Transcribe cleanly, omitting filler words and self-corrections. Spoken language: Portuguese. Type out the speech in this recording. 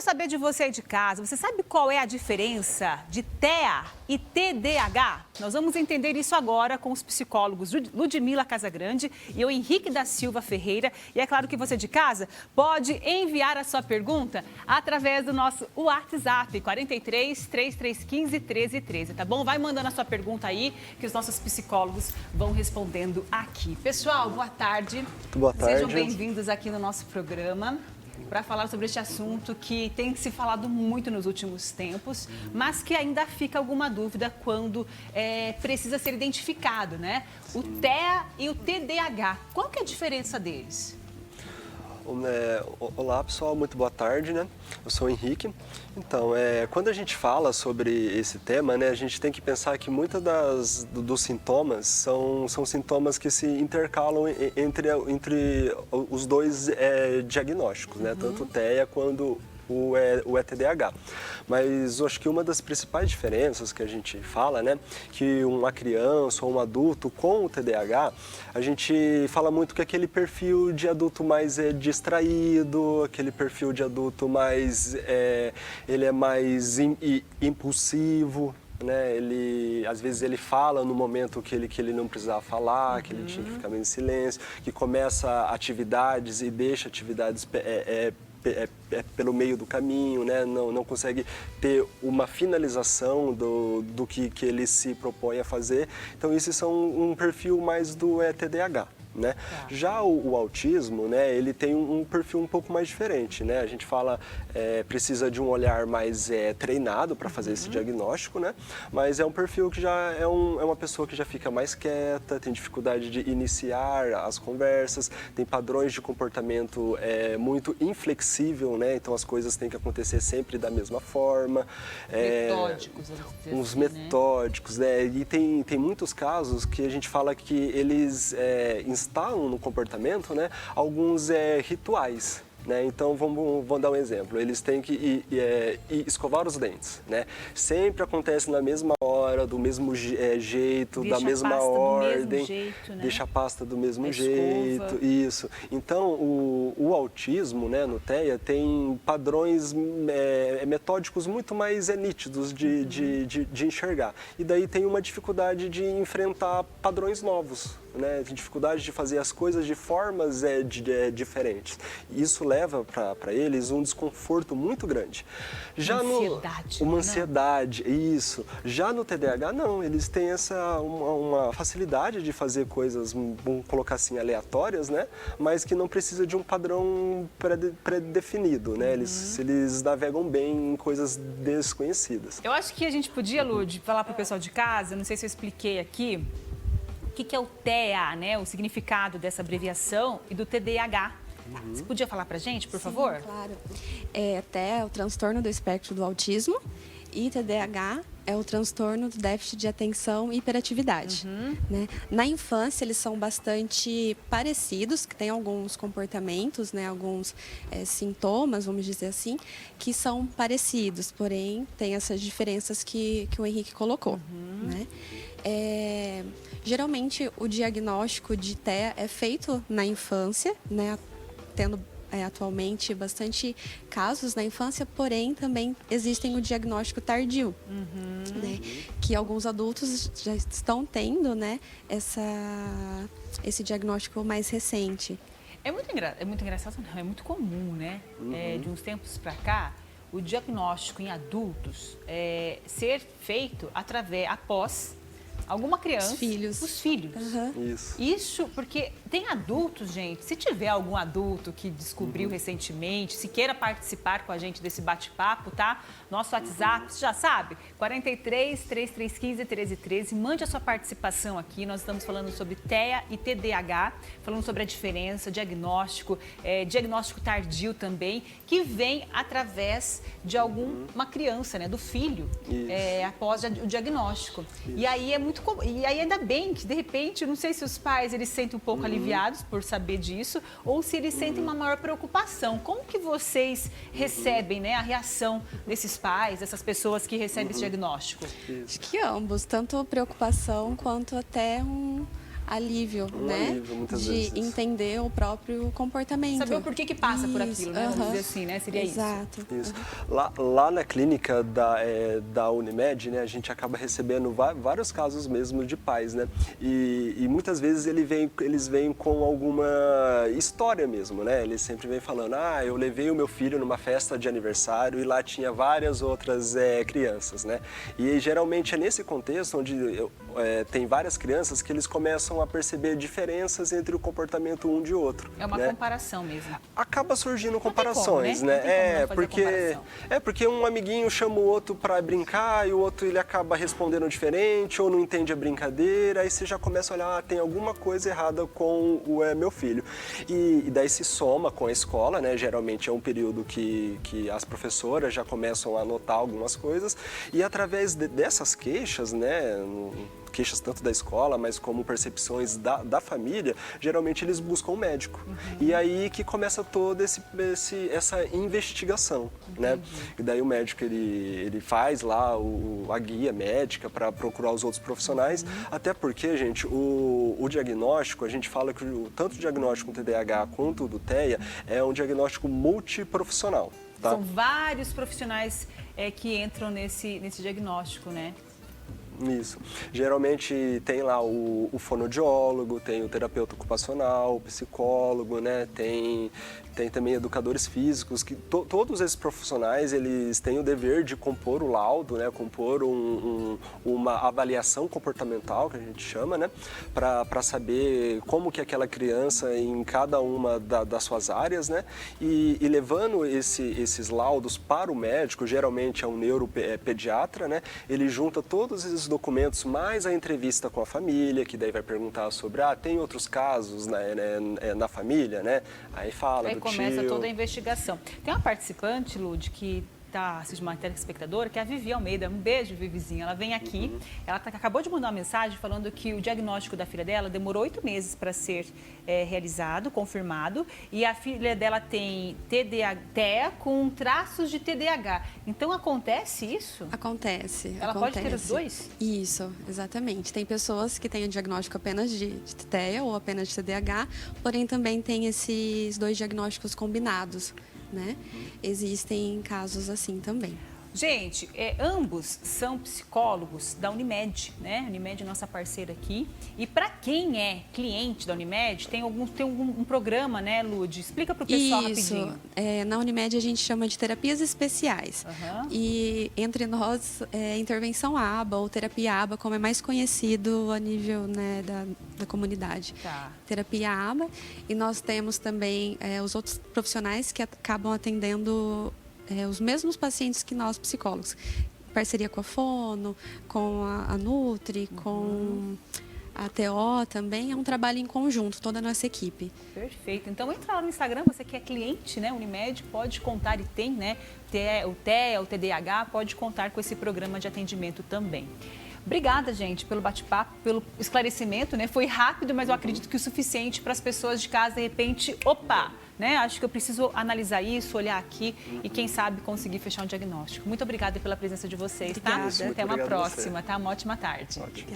quero saber de você aí de casa. Você sabe qual é a diferença de TEA e TDAH? Nós vamos entender isso agora com os psicólogos Ludmila Casagrande e o Henrique da Silva Ferreira. E é claro que você de casa pode enviar a sua pergunta através do nosso WhatsApp, 43 3315 1313, tá bom? Vai mandando a sua pergunta aí que os nossos psicólogos vão respondendo aqui. Pessoal, boa tarde. Boa tarde. Sejam bem-vindos aqui no nosso programa para falar sobre este assunto que tem se falado muito nos últimos tempos, mas que ainda fica alguma dúvida quando precisa ser identificado, né? O TEA e o TDAH. Qual que é a diferença deles? Olá, pessoal, muito boa tarde, né? Eu sou o Henrique. Então, quando a gente fala sobre esse tema, né, a gente tem que pensar que muitos dos sintomas são sintomas que se intercalam entre os dois diagnósticos, né? Tanto o TEA quanto o TDAH. Mas eu acho que uma das principais diferenças que a gente fala, né, que uma criança ou um adulto com o TDAH, a gente fala muito que aquele perfil de adulto mais distraído, aquele perfil de adulto mais, ele é mais impulsivo, né? Às vezes ele fala no momento que ele não precisava falar, que ele tinha que ficar meio em silêncio, que começa atividades e deixa atividades pelo meio do caminho, né? Não consegue ter uma finalização do que ele se propõe a fazer. Então, esses são um perfil mais do TDAH. Né? Já o autismo, né, ele tem um perfil um pouco mais diferente, né? A gente fala, precisa de um olhar mais treinado para fazer esse diagnóstico, né? Mas é um perfil que já é uma pessoa que já fica mais quieta, tem dificuldade de iniciar as conversas, tem padrões de comportamento muito inflexível, né? Então as coisas têm que acontecer sempre da mesma forma. Metódicos, uns metódicos, né? E tem muitos casos que a gente fala que eles instalam no comportamento, né, alguns rituais. Né? Então, vamos dar um exemplo. Eles têm que escovar os dentes. Né? Sempre acontece na mesma hora, do mesmo jeito, da mesma ordem. Do mesmo jeito, né? Deixa a pasta do mesmo jeito. Isso. Então, o autismo, né, no TEA, tem padrões metódicos muito mais nítidos de enxergar. E daí tem uma dificuldade de enfrentar padrões novos. Né, dificuldade de fazer as coisas de formas diferentes. Isso leva para eles um desconforto muito grande. Uma ansiedade, isso. Já no TDAH, não. Eles têm uma facilidade de fazer coisas, vamos colocar assim, aleatórias, né, mas que não precisa de um padrão pré-definido. Né? Eles navegam bem em coisas desconhecidas. Eu acho que a gente podia, Lud, falar para o pessoal de casa, não sei se eu expliquei aqui, o que é o TEA, né? O significado dessa abreviação, e do TDAH. Você podia falar pra gente, por favor? Claro. TEA é o transtorno do espectro do autismo e TDAH é o transtorno do déficit de atenção e hiperatividade. Né? Na infância, eles são bastante parecidos, que têm alguns comportamentos, né? Alguns sintomas, vamos dizer assim, que são parecidos, porém, tem essas diferenças que o Henrique colocou. Né? Geralmente, o diagnóstico de TEA é feito na infância, né? Tendo atualmente bastante casos na infância, porém também existem o diagnóstico tardio, né? Que alguns adultos já estão tendo, né? Esse diagnóstico mais recente. É muito engraçado, não, é muito comum, né? De uns tempos para cá, o diagnóstico em adultos ser feito após alguma criança, os filhos. Isso porque tem adultos, gente, se tiver algum adulto que descobriu recentemente, se queira participar com a gente desse bate-papo, tá? Nosso WhatsApp, você já sabe, 43 3315 1313, mande a sua participação aqui. Nós estamos falando sobre TEA e TDAH, falando sobre a diferença, diagnóstico tardio também, que vem através de uma criança, né, do filho, após o diagnóstico. E aí e aí ainda bem que, de repente, não sei se os pais eles sentem um pouco aliviados por saber disso ou se eles sentem uma maior preocupação. Como que vocês recebem, né, a reação desses pais, dessas pessoas que recebem esse diagnóstico? Acho que ambos, tanto preocupação quanto até alívio, Um né? alívio, muitas de vezes. entender o próprio comportamento. Saber o porquê que passa por Isso, aquilo, né? Vamos aham. dizer assim, né? Seria isso. Exato. Isso. Lá na clínica da Unimed, né, a gente acaba recebendo vários casos mesmo de pais, né? E muitas vezes eles vêm com alguma história mesmo, né? Eles sempre vêm falando, eu levei o meu filho numa festa de aniversário e lá tinha várias outras crianças, né? E geralmente é nesse contexto onde tem várias crianças que eles começam a perceber diferenças entre o comportamento um de outro. É uma né? comparação mesmo. Acaba surgindo tem como, comparações, né? Não tem como não fazer porque comparação. porque um amiguinho chama o outro para brincar e o outro ele acaba respondendo diferente ou não entende a brincadeira, aí você já começa a olhar, tem alguma coisa errada com o meu filho. E daí se soma com a escola, né? Geralmente é um período que as professoras já começam a notar algumas coisas e através dessas queixas, né? Queixas tanto da escola, mas como percepções da família, geralmente eles buscam um médico. E aí que começa toda essa investigação, né? E daí o médico, ele faz lá a guia médica para procurar os outros profissionais, até porque, gente, o diagnóstico, a gente fala que tanto o diagnóstico com TDAH quanto o do TEA é um diagnóstico multiprofissional. Tá? São vários profissionais que entram nesse diagnóstico, né? Isso. Geralmente tem lá o fonoaudiólogo, tem o terapeuta ocupacional, o psicólogo, né? Tem também educadores físicos, que todos esses profissionais, eles têm o dever de compor o laudo, né? Compor uma avaliação comportamental, que a gente chama, né? Para saber como que aquela criança em cada uma das suas áreas, né? E levando esses laudos para o médico, geralmente é um neuropediatra, né? Ele junta todos esses documentos mais a entrevista com a família, que daí vai perguntar sobre, tem outros casos na família, né? Aí fala Aí do começa tio. toda a investigação. Tem uma participante, Lud, que está assistindo uma telespectadora, que é a Vivi Almeida. Um beijo, Vivizinha. Ela vem aqui, ela acabou de mandar uma mensagem falando que o diagnóstico da filha dela demorou 8 meses para ser realizado, confirmado, e a filha dela tem TEA com traços de TDAH. Então, acontece isso? Acontece. Ela pode ter os dois? Isso, exatamente. Tem pessoas que têm o diagnóstico apenas de TEA ou apenas de TDAH, porém também tem esses dois diagnósticos combinados, né? Existem casos assim também. Gente, ambos são psicólogos da Unimed, né? A Unimed é nossa parceira aqui. E para quem é cliente da Unimed, tem um programa, né, Lud? Explica para o pessoal rapidinho. Na Unimed a gente chama de terapias especiais. E entre nós, intervenção ABA ou terapia ABA, como é mais conhecido a nível, né, da comunidade. Tá. Terapia ABA. E nós temos também os outros profissionais que acabam atendendo os mesmos pacientes que nós, psicólogos. Parceria com a Fono, com a Nutri, com a TO também. É um trabalho em conjunto, toda a nossa equipe. Perfeito. Então, entra lá no Instagram, você que é cliente, né, Unimed, pode contar e tem, né, o TEA, o TDAH, pode contar com esse programa de atendimento também. Obrigada, gente, pelo bate-papo, pelo esclarecimento, né? Foi rápido, mas eu acredito que o suficiente para as pessoas de casa, de repente, né? Acho que eu preciso analisar isso, olhar aqui e, quem sabe, conseguir fechar um diagnóstico. Muito obrigada pela presença de vocês, tá? Obrigada. Até uma Obrigado a você. próxima, tá? Uma ótima tarde. Ótimo.